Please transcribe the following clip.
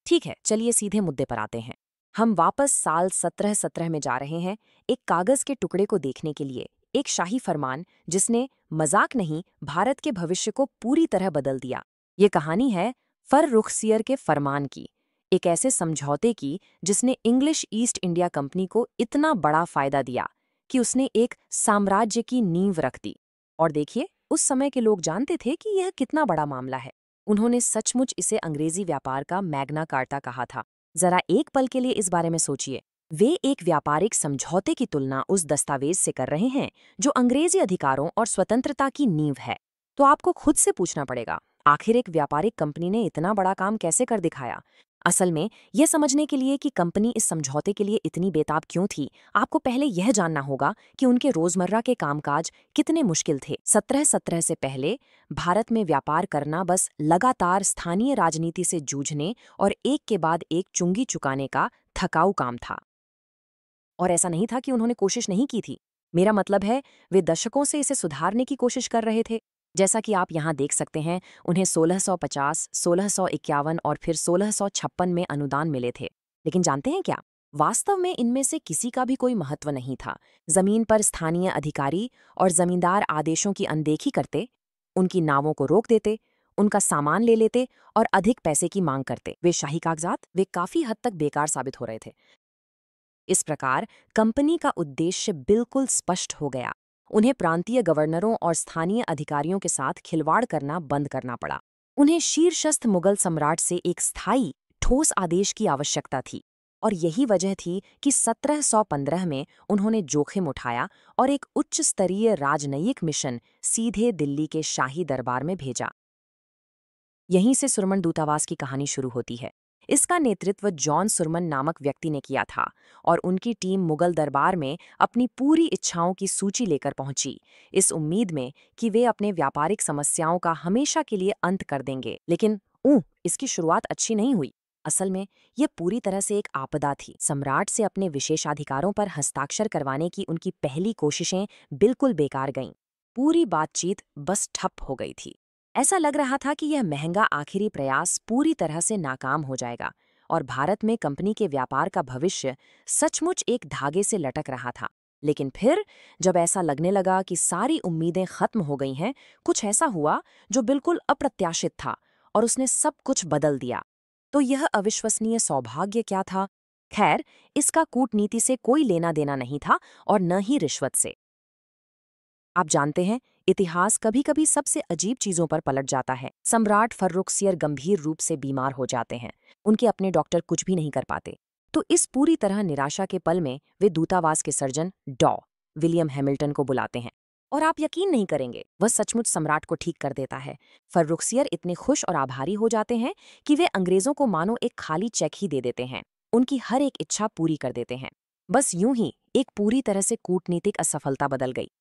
ठीक है, चलिए सीधे मुद्दे पर आते हैं। हम वापस साल 1717 में जा रहे हैं, एक कागज के टुकड़े को देखने के लिए, एक शाही फरमान जिसने मजाक नहीं भारत के भविष्य को पूरी तरह बदल दिया। ये कहानी है फर्रुखसियर के फरमान की, एक ऐसे समझौते की जिसने इंग्लिश ईस्ट इंडिया कंपनी को इतना बड़ा फायदा दिया कि उसने एक साम्राज्य की नींव रख दी। और देखिए, उस समय के लोग जानते थे कि यह कितना बड़ा मामला है। उन्होंने सचमुच इसे अंग्रेजी व्यापार का मैग्ना कार्टा कहा था। जरा एक पल के लिए इस बारे में सोचिए। वे एक व्यापारिक समझौते की तुलना उस दस्तावेज से कर रहे हैं जो अंग्रेजी अधिकारों और स्वतंत्रता की नींव है। तो आपको खुद से पूछना पड़ेगा, आखिर एक व्यापारिक कंपनी ने इतना बड़ा काम कैसे कर दिखाया? असल में यह समझने के लिए कि कंपनी इस समझौते के लिए इतनी बेताब क्यों थी, आपको पहले यह जानना होगा कि उनके रोजमर्रा के कामकाज कितने मुश्किल थे। 1717 से पहले भारत में व्यापार करना बस लगातार स्थानीय राजनीति से जूझने और एक के बाद एक चुंगी चुकाने का थकाऊ काम था। और ऐसा नहीं था कि उन्होंने कोशिश नहीं की थी। मेरा मतलब है, वे दशकों से इसे सुधारने की कोशिश कर रहे थे। जैसा कि आप यहाँ देख सकते हैं, उन्हें 1650, 1651 और फिर 1656 में अनुदान मिले थे। लेकिन जानते हैं क्या? वास्तव में इनमें से किसी का भी कोई महत्व नहीं था। जमीन पर स्थानीय अधिकारी और जमींदार आदेशों की अनदेखी करते, उनकी नावों को रोक देते, उनका सामान ले लेते और अधिक पैसे की मांग करते। वे शाही कागजात वे काफी हद तक बेकार साबित हो रहे थे। इस प्रकार कंपनी का उद्देश्य बिल्कुल स्पष्ट हो गया। उन्हें प्रांतीय गवर्नरों और स्थानीय अधिकारियों के साथ खिलवाड़ करना बंद करना पड़ा। उन्हें शीर्षस्थ मुगल सम्राट से एक स्थायी, ठोस आदेश की आवश्यकता थी। और यही वजह थी कि 1715 में उन्होंने जोखिम उठाया और एक उच्च स्तरीय राजनयिक मिशन सीधे दिल्ली के शाही दरबार में भेजा। यहीं से सुरमन दूतावास की कहानी शुरू होती है। इसका नेतृत्व जॉन सुरमन नामक व्यक्ति ने किया था और उनकी टीम मुगल दरबार में अपनी पूरी इच्छाओं की सूची लेकर पहुंची, इस उम्मीद में कि वे अपने व्यापारिक समस्याओं का हमेशा के लिए अंत कर देंगे। लेकिन इसकी शुरुआत अच्छी नहीं हुई। असल में यह पूरी तरह से एक आपदा थी। सम्राट से अपने विशेषाधिकारों पर हस्ताक्षर करवाने की उनकी पहली कोशिशें बिल्कुल बेकार गईं। पूरी बातचीत बस ठप हो गई थी। ऐसा लग रहा था कि यह महंगा आखिरी प्रयास पूरी तरह से नाकाम हो जाएगा और भारत में कंपनी के व्यापार का भविष्य सचमुच एक धागे से लटक रहा था। लेकिन फिर जब ऐसा लगने लगा कि सारी उम्मीदें खत्म हो गई हैं, कुछ ऐसा हुआ जो बिल्कुल अप्रत्याशित था और उसने सब कुछ बदल दिया। तो यह अविश्वसनीय सौभाग्य क्या था? खैर, इसका कूटनीति से कोई लेना देना नहीं था और न ही रिश्वत से। आप जानते हैं, इतिहास कभी कभी सबसे अजीब चीजों पर पलट जाता है। सम्राट फर्रुखसियर गंभीर रूप से बीमार हो जाते हैं। उनके अपने डॉक्टर कुछ भी नहीं कर पाते। तो इस पूरी तरह निराशा के पल में वे दूतावास के सर्जन डॉ विलियम हैमिल्टन को बुलाते हैं। और आप यकीन नहीं करेंगे, वह सचमुच सम्राट को ठीक कर देता है। फर्रुखसियर इतने खुश और आभारी हो जाते हैं कि वे अंग्रेजों को मानो एक खाली चेक ही दे देते हैं। उनकी हर एक इच्छा पूरी कर देते हैं। बस यूं ही एक पूरी तरह से कूटनीतिक असफलता बदल गई।